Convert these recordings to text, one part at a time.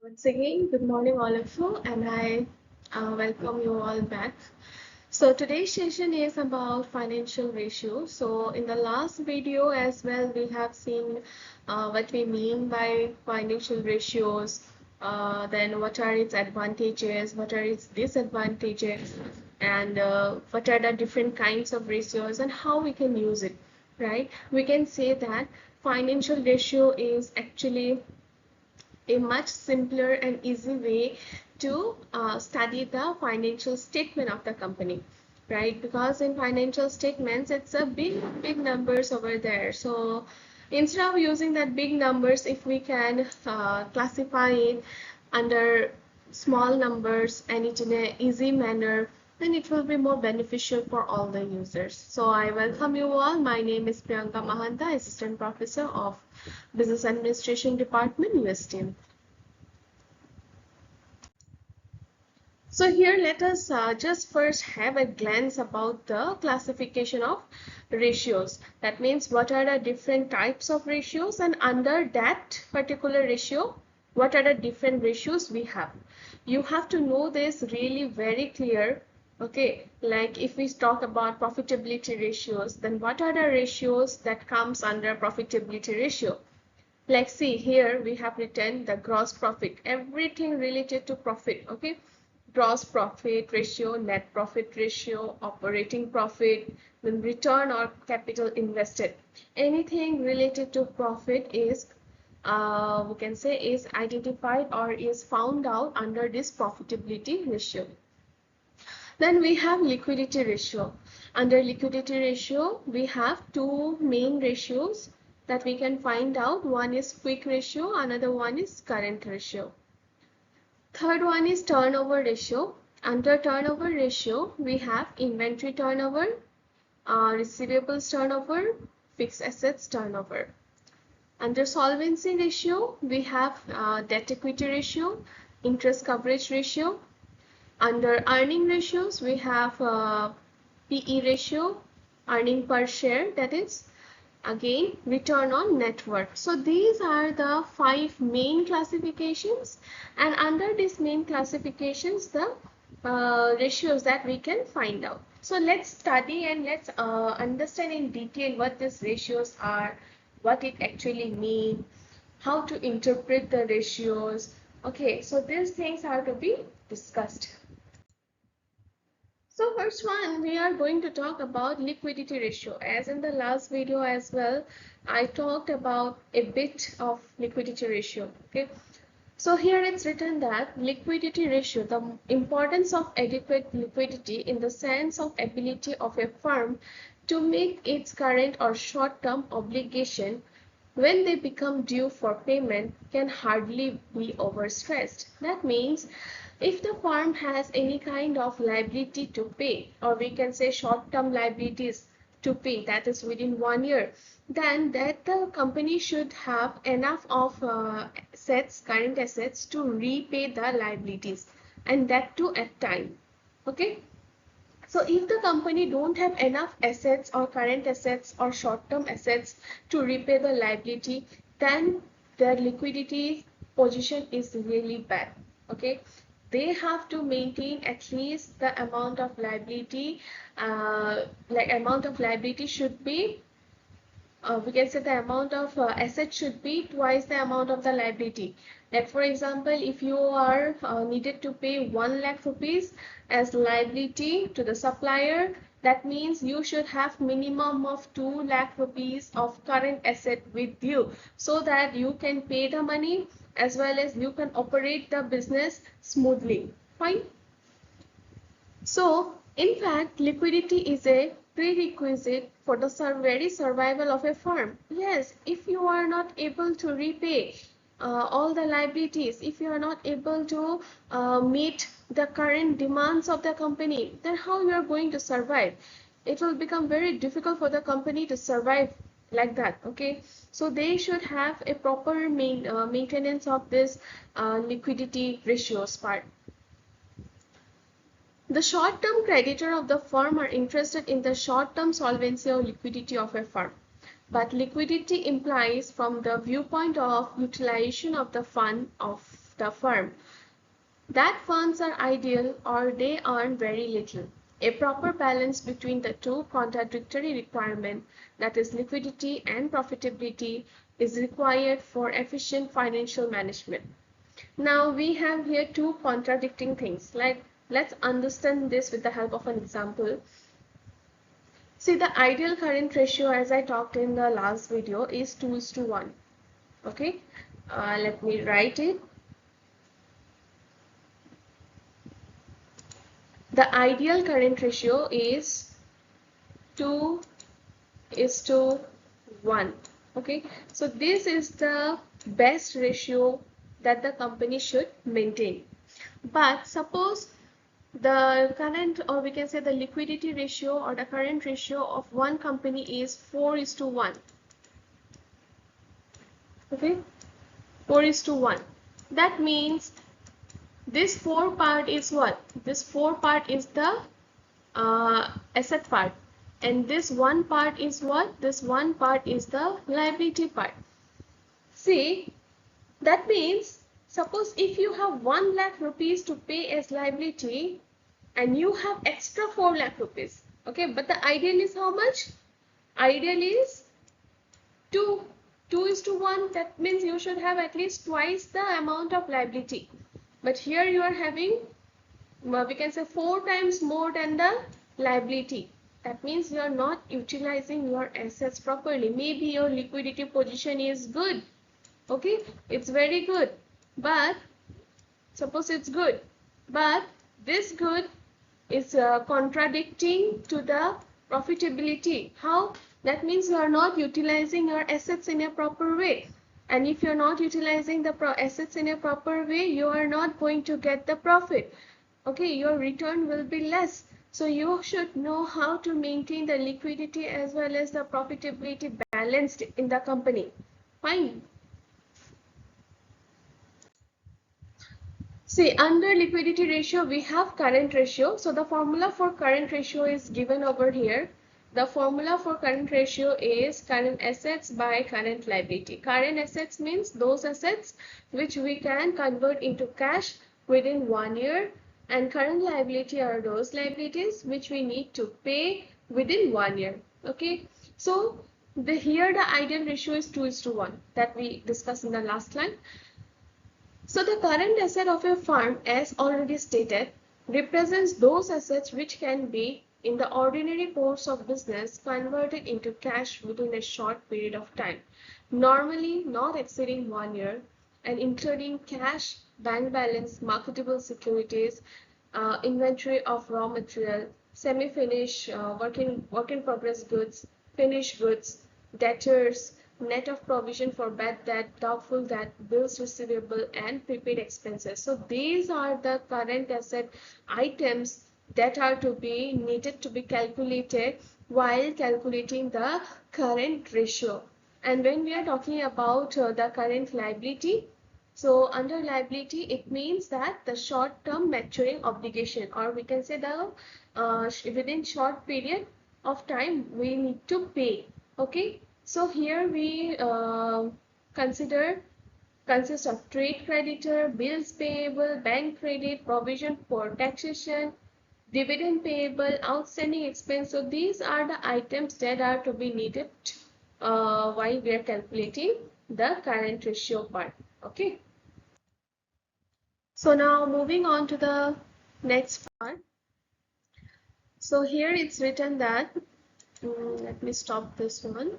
Once again, good morning, all of you, and I welcome you all back. So, today's session is about financial ratios. So, in the last video as well, we have seen what we mean by financial ratios, then what are its advantages, what are its disadvantages, and what are the different kinds of ratios and how we can use it, right? We can say that financial ratio is actually a much simpler and easy way to study the financial statement of the company, right? Because in financial statements it's a big numbers over there. So instead of using that big numbers, if we can classify it under small numbers and it in a easy manner, then it will be more beneficial for all the users. So I welcome you all. My name is Priyanka Mahanta, Assistant Professor of Business Administration Department, UST. So here let us just first have a glance about the classification of ratios. That means what are the different types of ratios, and under that particular ratio, what are the different ratios we have. You have to know this really very clear. Okay, like if we talk about profitability ratios, then what are the ratios that comes under profitability ratio? Like see here we have written the gross profit, everything related to profit. Okay, gross profit ratio, net profit ratio, operating profit, then return or capital invested. Anything related to profit is we can say is identified or is found out under this profitability ratio. Then we have liquidity ratio. Under liquidity ratio, we have two main ratios that we can find out. One is quick ratio, another one is current ratio. Third one is turnover ratio. Under turnover ratio, we have inventory turnover, receivables turnover, fixed assets turnover. Under solvency ratio, we have debt equity ratio, interest coverage ratio. Under earning ratios, we have PE ratio, earning per share, that is again return on net worth. So these are the five main classifications, and under these main classifications the ratios that we can find out. So let's study and let's understand in detail what these ratios are, what it actually means, how to interpret the ratios. Okay, so these things are to be discussed. So first one, we are going to talk about liquidity ratio. As in the last video as well, I talked about a bit of liquidity ratio. Okay, so here it's written that liquidity ratio, the importance of adequate liquidity in the sense of ability of a firm to make its current or short-term obligation when they become due for payment can hardly be overstressed. That means if the firm has any kind of liability to pay, or we can say short-term liabilities to pay, that is within 1 year, then that the company should have enough of assets, current assets, to repay the liabilities, and that too at time. Okay, so if the company don't have enough assets or current assets or short-term assets to repay the liability, then their liquidity position is really bad. Okay, they have to maintain at least the amount of liability, like amount of liability should be we can say the amount of asset should be twice the amount of the liability. Like for example, if you are needed to pay 1 lakh rupees as liability to the supplier, that means you should have minimum of 2 lakh rupees of current asset with you, so that you can pay the money as well as you can operate the business smoothly. Fine. So, in fact, liquidity is a prerequisite for the very survival of a firm. Yes, if you are not able to repay all the liabilities, if you are not able to meet the current demands of the company, then how you are going to survive? It will become very difficult for the company to survive like that. Okay, so they should have a proper maintenance of this liquidity ratios part. The short-term creditor of the firm are interested in the short-term solvency or liquidity of a firm. But liquidity implies from the viewpoint of utilization of the fund of the firm. That funds are ideal or they earn very little. A proper balance between the two contradictory requirements, that is liquidity and profitability, is required for efficient financial management. Now we have here two contradicting things. Like, let's understand this with the help of an example. See, the ideal current ratio, as I talked in the last video, is 2:1. Okay, let me write it. The ideal current ratio is 2:1. Okay, so this is the best ratio that the company should maintain. But suppose the current, or we can say the liquidity ratio or the current ratio of one company is 4:1. Okay, 4:1. That means this 4 part is what? This 4 part is the asset part, and this 1 part is what? This 1 part is the liability part. See, that means suppose if you have 1 lakh rupees to pay as liability and you have extra 4 lakh rupees, okay, but the ideal is how much? Ideal is 2:1. That means you should have at least twice the amount of liability. But here you are having, we can say 4 times more than the liability. That means you are not utilizing your assets properly. Maybe your liquidity position is good. Okay, it's very good. But suppose it's good, but this good is contradicting to the profitability. How? That means you are not utilizing your assets in a proper way. And if you're not utilizing the assets in a proper way, you are not going to get the profit. Okay, your return will be less. So you should know how to maintain the liquidity as well as the profitability balanced in the company. Fine. See, under liquidity ratio, we have current ratio. So the formula for current ratio is given over here. The formula for current ratio is current assets by current liability. Current assets means those assets which we can convert into cash within 1 year, and current liability are those liabilities which we need to pay within 1 year. Okay, so here the ideal ratio is 2:1 that we discussed in the last slide. So the current asset of a firm, as already stated, represents those assets which can be, in the ordinary course of business, converted into cash within a short period of time, normally not exceeding 1 year, and including cash, bank balance, marketable securities, inventory of raw material, semi-finished, work in progress goods, finished goods, debtors, net of provision for bad debt, doubtful debt, bills receivable, and prepaid expenses. So these are the current asset items that are to be needed to be calculated while calculating the current ratio. And when we are talking about the current liability, so under liability, it means that the short-term maturing obligation, or we can say the within short period of time we need to pay. Okay, so here we consists of trade creditor, bills payable, bank credit, provision for taxation, dividend payable, outstanding expense. So these are the items that are to be needed while we are calculating the current ratio part. Okay. So now moving on to the next part. So here it's written that, let me stop this one.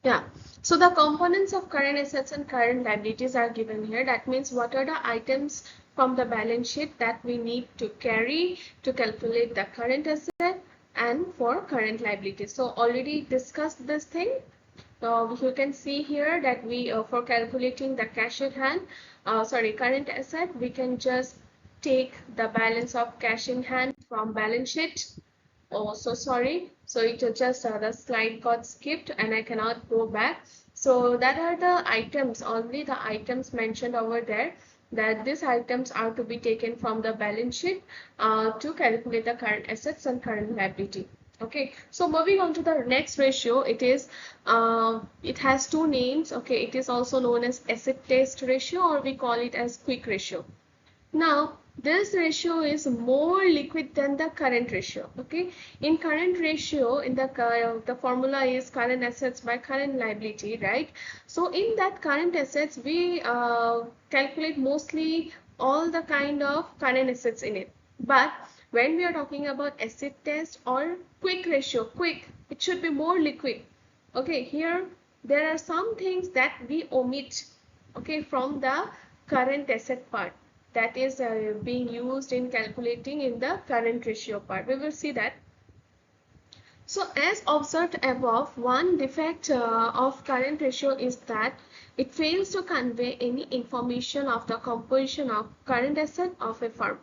Yeah, so the components of current assets and current liabilities are given here. That means what are the items from the balance sheet that we need to carry to calculate the current asset and for current liabilities. So already discussed this thing. You can see here that we for calculating the cash at hand, current asset, we can just take the balance of cash in hand from balance sheet. Oh, so sorry. So it just the slide got skipped and I cannot go back. So that are the items, only the items mentioned over there, that these items are to be taken from the balance sheet to calculate the current assets and current liability. Okay, so moving on to the next ratio, it has two names. Okay, it is also known as acid test ratio, or we call it as quick ratio. Now, this ratio is more liquid than the current ratio. Okay, in current ratio, in the formula is current assets by current liability, right? So in that current assets, we calculate mostly all the kind of current assets in it. But when we are talking about acid test or quick ratio, quick, it should be more liquid. Okay, here there are some things that we omit, okay, from the current asset part that is being used in calculating in the current ratio part. We will see that. So as observed above, one defect of current ratio is that it fails to convey any information of the composition of current asset of a firm.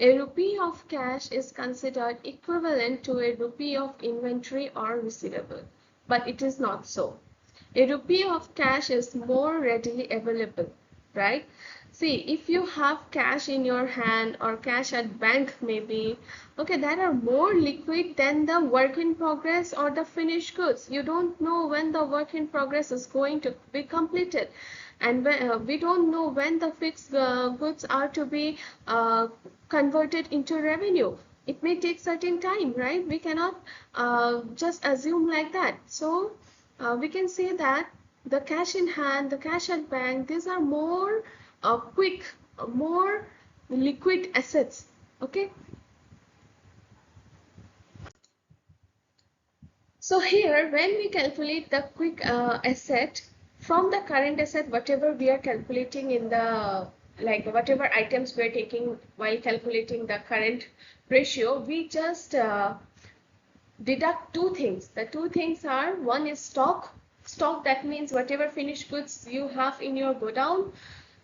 A rupee of cash is considered equivalent to a rupee of inventory or receivable, but it is not so. A rupee of cash is more readily available, right? See, if you have cash in your hand or cash at bank maybe, okay, that are more liquid than the work in progress or the finished goods. You don't know when the work in progress is going to be completed, and we don't know when the fixed goods are to be converted into revenue. It may take certain time, right? We cannot just assume like that. So we can say that the cash in hand, the cash at bank, these are more quick, more liquid assets. Okay. So here, when we calculate the quick asset from the current asset, whatever we are calculating in the, like whatever items we are taking while calculating the current ratio, we just deduct two things. The two things are, one is stock. Stock, that means whatever finished goods you have in your godown.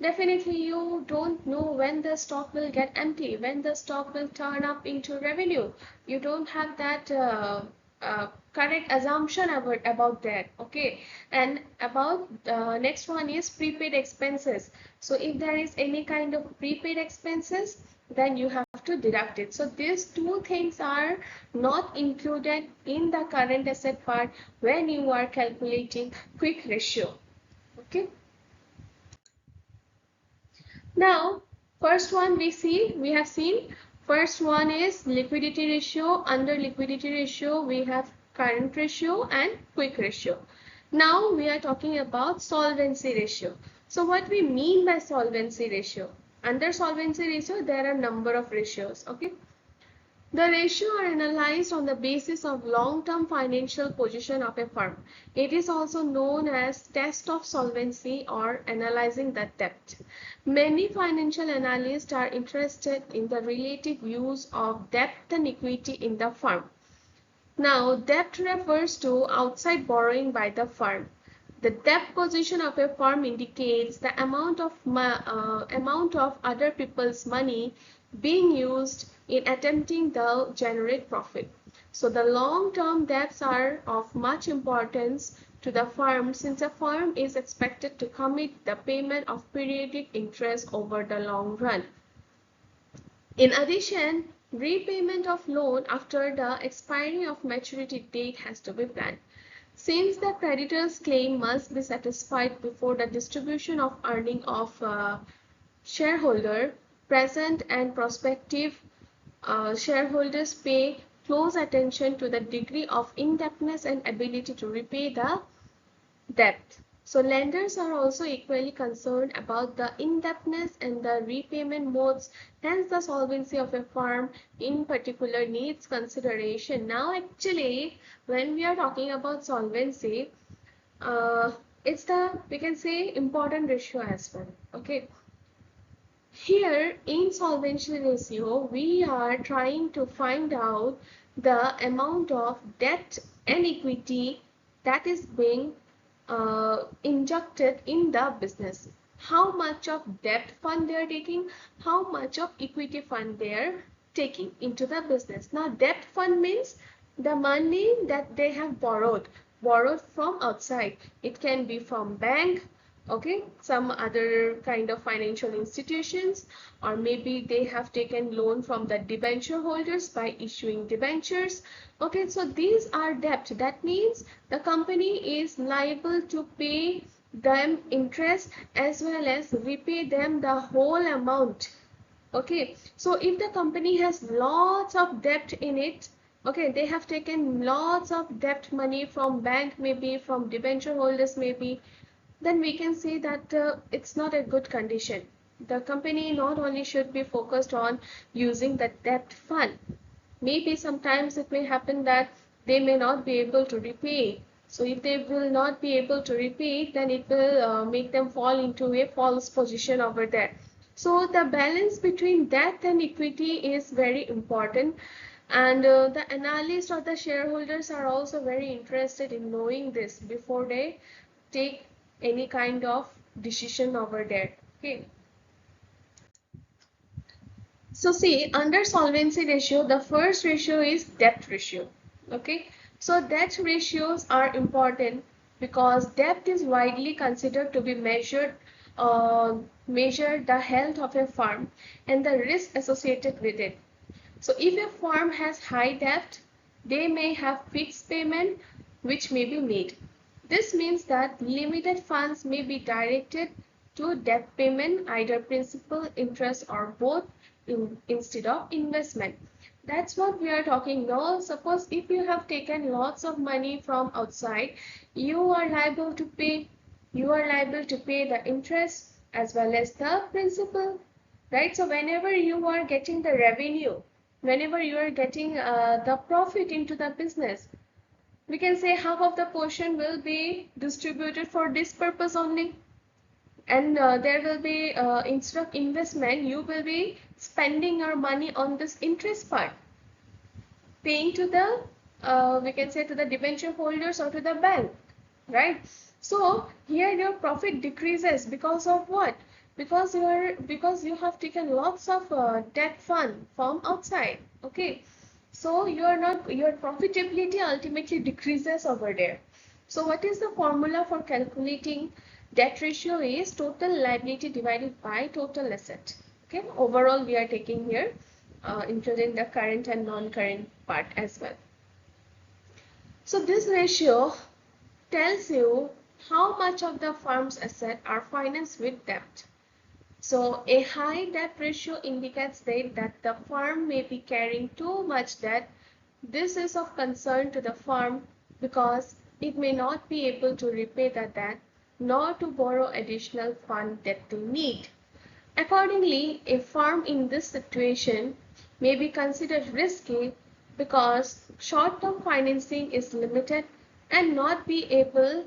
Definitely you don't know when the stock will get empty, when the stock will turn up into revenue. You don't have that correct assumption about that. Okay, and about next one is prepaid expenses. So if there is any kind of prepaid expenses, then you have to deduct it. So these two things are not included in the current asset part when you are calculating quick ratio. Okay. Now, first one we have seen, first one is liquidity ratio. Under liquidity ratio, we have current ratio and quick ratio. Now we are talking about solvency ratio. So what we mean by solvency ratio? Under solvency ratio, there are number of ratios. Okay. The ratio are analyzed on the basis of long-term financial position of a firm. It is also known as test of solvency or analyzing the debt. Many financial analysts are interested in the relative use of debt and equity in the firm. Now, debt refers to outside borrowing by the firm. The debt position of a firm indicates the amount of other people's money being used in attempting to generate profit. So the long-term debts are of much importance to the firm, since a firm is expected to commit the payment of periodic interest over the long run. In addition, repayment of loan after the expiry of maturity date has to be planned. Since the creditor's claim must be satisfied before the distribution of earning of shareholder, present and prospective shareholders pay close attention to the degree of indebtedness and ability to repay the debt. So lenders are also equally concerned about the indebtedness and the repayment modes. Hence, the solvency of a firm in particular needs consideration. Now, actually, when we are talking about solvency, it's the, we can say, important ratio as well. Okay. Here in solvency ratio, we are trying to find out the amount of debt and equity that is being injected in the business. How much of debt fund they are taking, how much of equity fund they are taking into the business. Now, debt fund means the money that they have borrowed from outside. It can be from bank, Okay, some other kind of financial institutions, or maybe they have taken loan from the debenture holders by issuing debentures. Okay, so these are debt. That means the company is liable to pay them interest as well as repay them the whole amount. Okay, so if the company has lots of debt in it, okay, they have taken lots of debt money from bank, maybe from debenture holders, maybe, then we can say that it's not a good condition. The company not only should be focused on using the debt fund, maybe sometimes it may happen that they may not be able to repay. So if they will not be able to repay, then it will make them fall into a false position over there. So the balance between debt and equity is very important, and the analysts or the shareholders are also very interested in knowing this before they take any kind of decision over there. Okay, so see, under solvency ratio, the first ratio is debt ratio. Okay, so debt ratios are important because debt is widely considered to be measured the health of a firm and the risk associated with it. So if a firm has high debt, they may have fixed payment which may be made. This means that limited funds may be directed to debt payment, either principal, interest, or both, instead of investment. That's what we are talking now. Suppose if you have taken lots of money from outside, you are liable to pay the interest as well as the principal, right? So whenever you are getting the revenue, whenever you are getting the profit into the business, we can say half of the portion will be distributed for this purpose only, and there will be instead of investment, you will be spending your money on this interest part, paying to the we can say to the debenture holders or to the bank, right? So here your profit decreases because of what? Because you have taken lots of debt fund from outside. Okay, so your profitability ultimately decreases over there. So what is the formula for calculating debt ratio? Is total liability divided by total asset. Okay, overall we are taking here including the current and non-current part as well. So this ratio tells you how much of the firm's assets are financed with debt. So a high debt ratio indicates that the firm may be carrying too much debt. This is of concern to the firm because it may not be able to repay the debt nor to borrow additional fund that they need. Accordingly, a firm in this situation may be considered risky because short-term financing is limited and not be able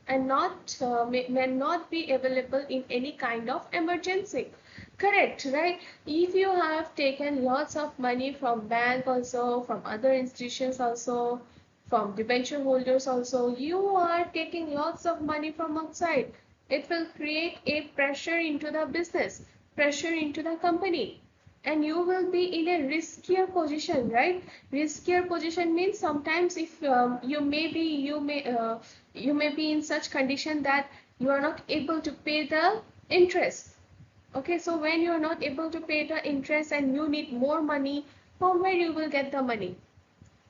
and not may not be available in any kind of emergency. Correct, right? If you have taken lots of money from bank also, from other institutions also, from debenture holders also, you are taking lots of money from outside. It will create a pressure into the business, pressure into the company, and you will be in a riskier position, right? Riskier position means sometimes if you may be in such condition that you are not able to pay the interest. Okay, so when you are not able to pay the interest and you need more money, from where you will get the money?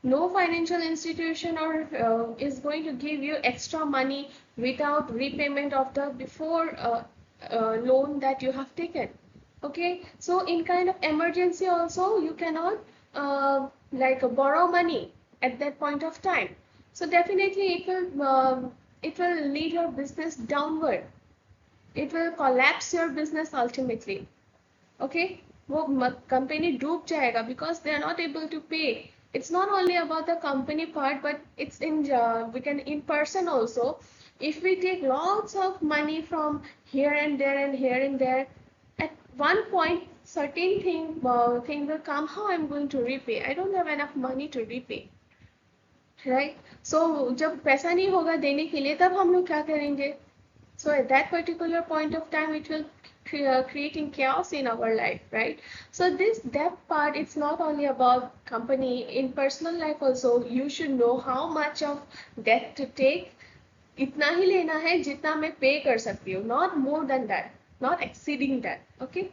No financial institution or is going to give you extra money without repayment of the before loan that you have taken. Okay, so in kind of emergency also you cannot like borrow money at that point of time. So definitely it will lead your business downward. It will collapse your business ultimately. Okay, वो company डूब जाएगा because they are not able to pay. It's not only about the company part, but it's in we can in person also. If we take lots of money from here and there and here and there, at one point certain thing will come. How I'm going to repay? I don't have enough money to repay, right? So जब पैसा नहीं होगा देने के लिए, तब हम लोग क्या करेंगे? So at that particular point of time, it will creating chaos in our life, right? So this debt part, it's not only about company. In personal life also, you should know how much of debt to take इतना ही लेना है जितना मैं पे कर सकती हूँ, not more than that, not exceeding that. Okay.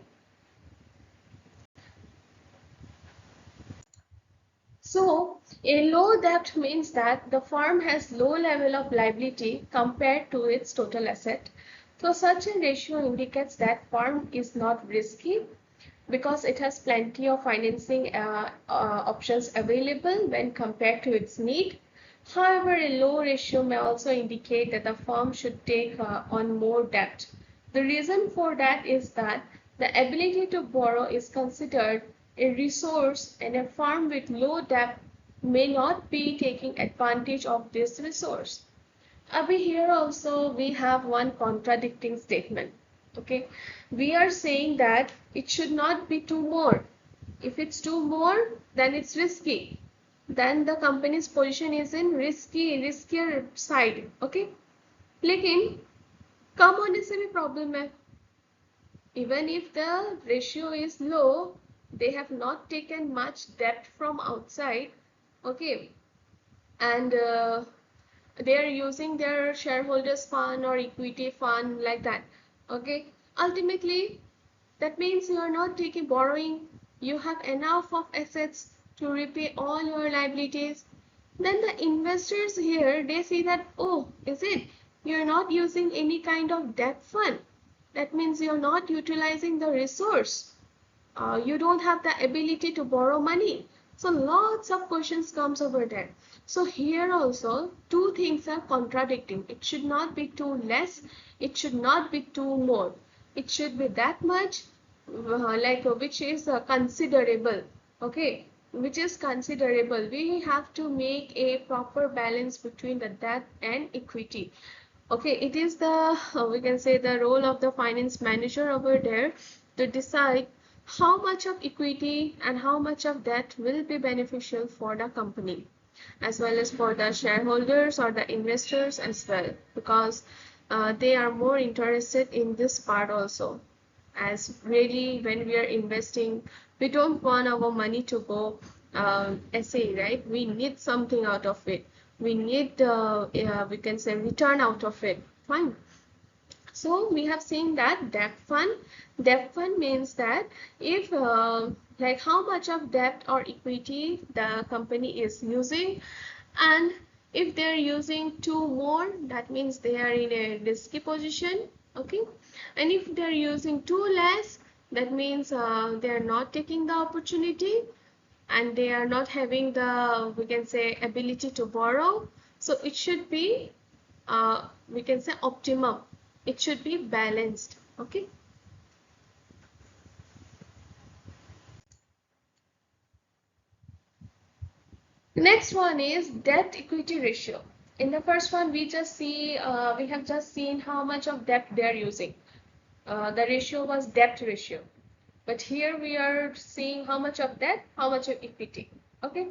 So a low debt means that the firm has low level of liability compared to its total asset. So such a ratio indicates that firm is not risky because it has plenty of financing options available when compared to its need. However, a low ratio may also indicate that the firm should take on more debt. The reason for that is that the ability to borrow is considered a resource, and a firm with low debt may not be taking advantage of this resource. Abhi, here also we have one contradicting statement. Okay, we are saying that it should not be too more. If it's too more, then it's risky. Then the company's position is in riskier side. Okay, लेकिन कम होने से भी problem है. Even if the ratio is low, they have not taken much debt from outside. Okay, and they are using their shareholders fund or equity fund like that. Okay, ultimately that means you are not taking borrowing, you have enough of assets to repay all your liabilities. Then the investors here, they see that, oh, is it, you're not using any kind of debt fund, that means you're not utilizing the resource, you don't have the ability to borrow money. So lots of questions comes over there. So here also two things are contradicting. It should not be too less, it should not be too more. It should be that much, like which is considerable. Okay, which is considerable. We have to make a proper balance between the debt and equity. Okay, it is the we can say the role of the finance manager over there to decide how much of equity and how much of debt will be beneficial for the company, as well as for the shareholders or the investors as well, because they are more interested in this part also. As really when we are investing, we don't want our money to go SA, right? We need something out of it. We need we can say return out of it. Fine. So we have seen that debt fund means that if like how much of debt or equity the company is using, and if they're using two more, that means they are in a risky position. Okay, and if they're using too less, that means they are not taking the opportunity and they are not having the, we can say, ability to borrow. So it should be we can say optimum, it should be balanced. Okay. Next one is debt equity ratio. In the first one we just see we have just seen how much of debt they are using. The ratio was debt ratio, but here we are seeing how much of debt, how much of equity. Okay,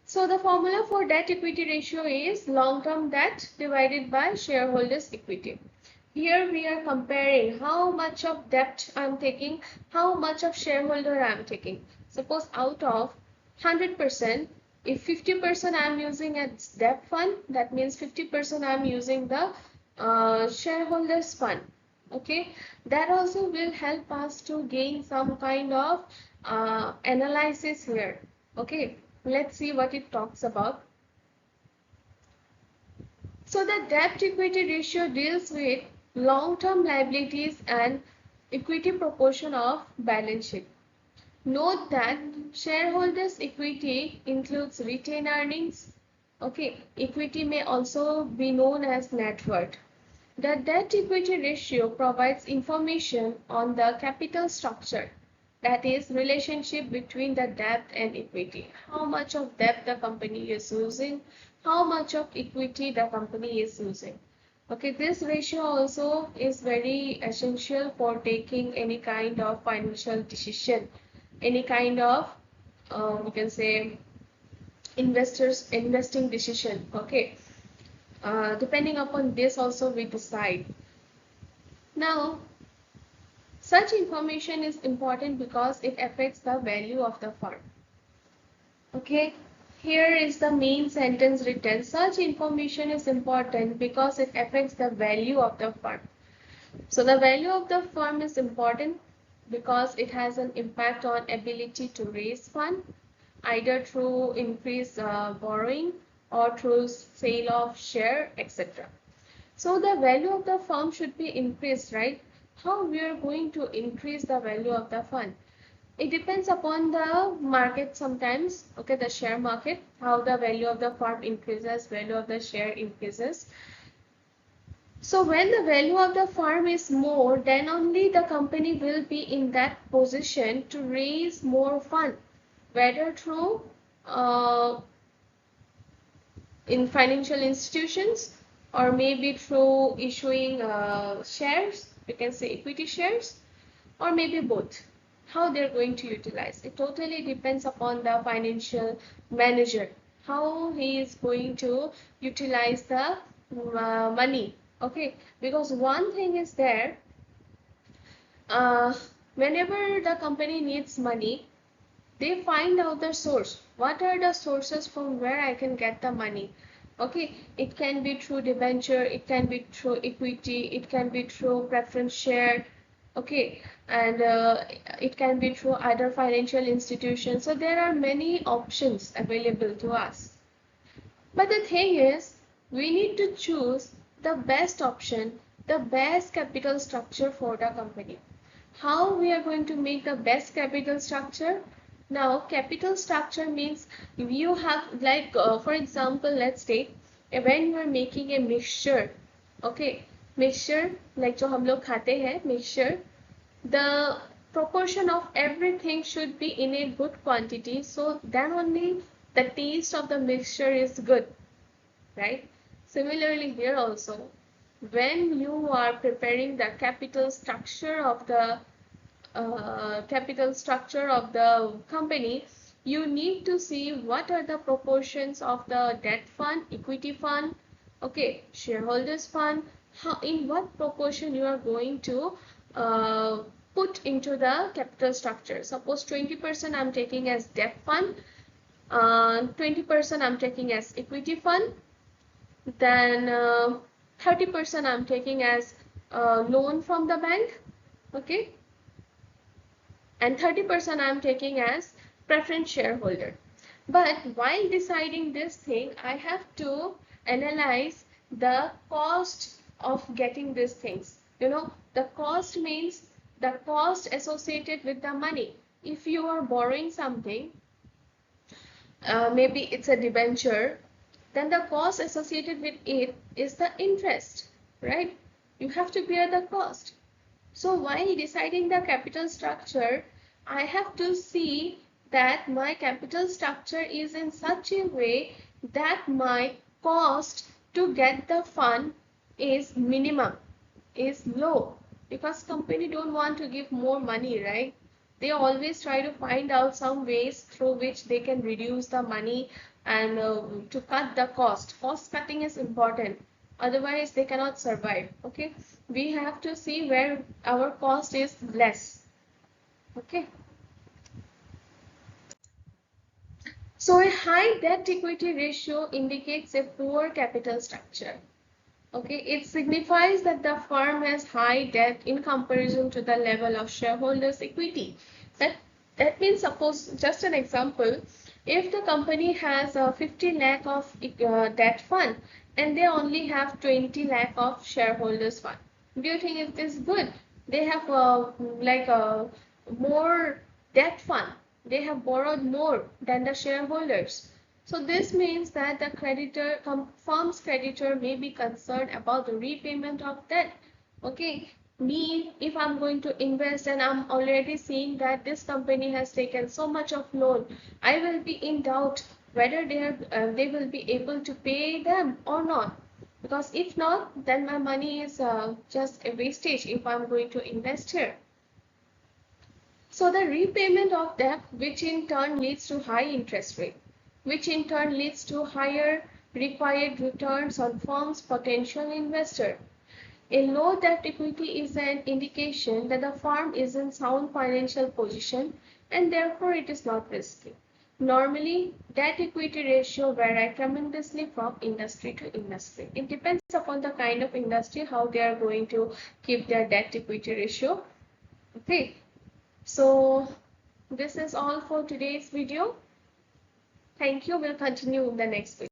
so the formula for debt equity ratio is long term debt divided by shareholders equity. Here we are comparing how much of debt I am taking, how much of shareholder I am taking. Suppose out of 100%, if 50% I am using as debt fund, that means 50% I am using the shareholders fund. Okay, that also will help us to gain some kind of analysis here. Okay, let's see what it talks about. So the debt equity ratio deals with long-term liabilities and equity proportion of balance sheet. Note that shareholders equity includes retained earnings. Okay, equity may also be known as net worth. The debt equity ratio provides information on the capital structure, that is relationship between the debt and equity. How much of debt the company is using, how much of equity the company is using. Okay, this ratio also is very essential for taking any kind of financial decision, any kind of we can say investors investing decision. Okay, depending upon this also we decide. Now such information is important because it affects the value of the firm. Okay, Here is the main sentence written. Such information is important because it affects the value of the firm. So the value of the firm is important because it has an impact on ability to raise fund, either through increased borrowing or through sale of share, etc. So the value of the firm should be increased, right? How we are going to increase the value of the fund? It depends upon the market sometimes, okay, the share market, how the value of the firm increases, value of the share increases. So when the value of the firm is more, then only the company will be in that position to raise more fund, whether through in financial institutions or maybe through issuing shares, we can say equity shares, or maybe both. How they're going to utilize it totally depends upon the financial manager, how he is going to utilize the money. Okay, because one thing is there, uh, whenever the company needs money, they find out the source. What are the sources from where I can get the money? Okay, it can be through debenture, it can be through equity, it can be through preference share. Okay, and it can be through other financial institutions. So there are many options available to us. But the thing is, we need to choose the best option, the best capital structure for the company. How we are going to make the best capital structure? Now, capital structure means you have, like, for example, let's take when you are making a mixture, okay, mixture like जो हम लोग खाते हैं mixture, the proportion of everything should be in a good quantity, so then only the taste of the mixture is good, right? Similarly here also, when you are preparing the capital structure of the company, you need to see what are the proportions of the debt fund, equity fund, okay, shareholders fund, how, in what proportion you are going to uh, put into the capital structure. Suppose 20% I'm taking as debt fund, 20% I'm taking as equity fund, then 30% I'm taking as loan from the bank, okay, and 30% I'm taking as preference shareholder. But while deciding this thing, I have to analyze the cost of getting these things. You know, the cost means the cost associated with the money. If you are borrowing something, maybe it's a debenture, then the cost associated with it is the interest, right? You have to bear the cost. So while deciding the capital structure, I have to see that my capital structure is in such a way that my cost to get the fund is minimum, is low, because company don't want to give more money, right? They always try to find out some ways through which they can reduce the money and to cut the cost. Cost cutting is important, otherwise they cannot survive. Okay, we have to see where our cost is less. Okay, so a high debt equity ratio indicates a poor capital structure. Okay, it signifies that the firm has high debt in comparison to the level of shareholders' equity. That that means, suppose, just an example, if the company has a 50 lakh of debt fund and they only have 20 lakh of shareholders fund, do you think it is good? They have like a more debt fund. They have borrowed more than the shareholders. So this means that the firm's creditor may be concerned about the repayment of debt. Okay, me, if I'm going to invest and I'm already seeing that this company has taken so much of loan, I will be in doubt whether they will be able to pay them or not. Because if not, then my money is just a wastage if I'm going to invest here. So the repayment of debt, which in turn leads to high interest rate, which in turn leads to higher required returns on firm's potential investor. A low debt equity is an indication that the firm is in sound financial position and therefore it is not risky. Normally, debt equity ratio vary tremendously from industry to industry. It depends upon the kind of industry, how they are going to keep their debt equity ratio. Okay, so this is all for today's video. Thank you. We'll continue in the next video.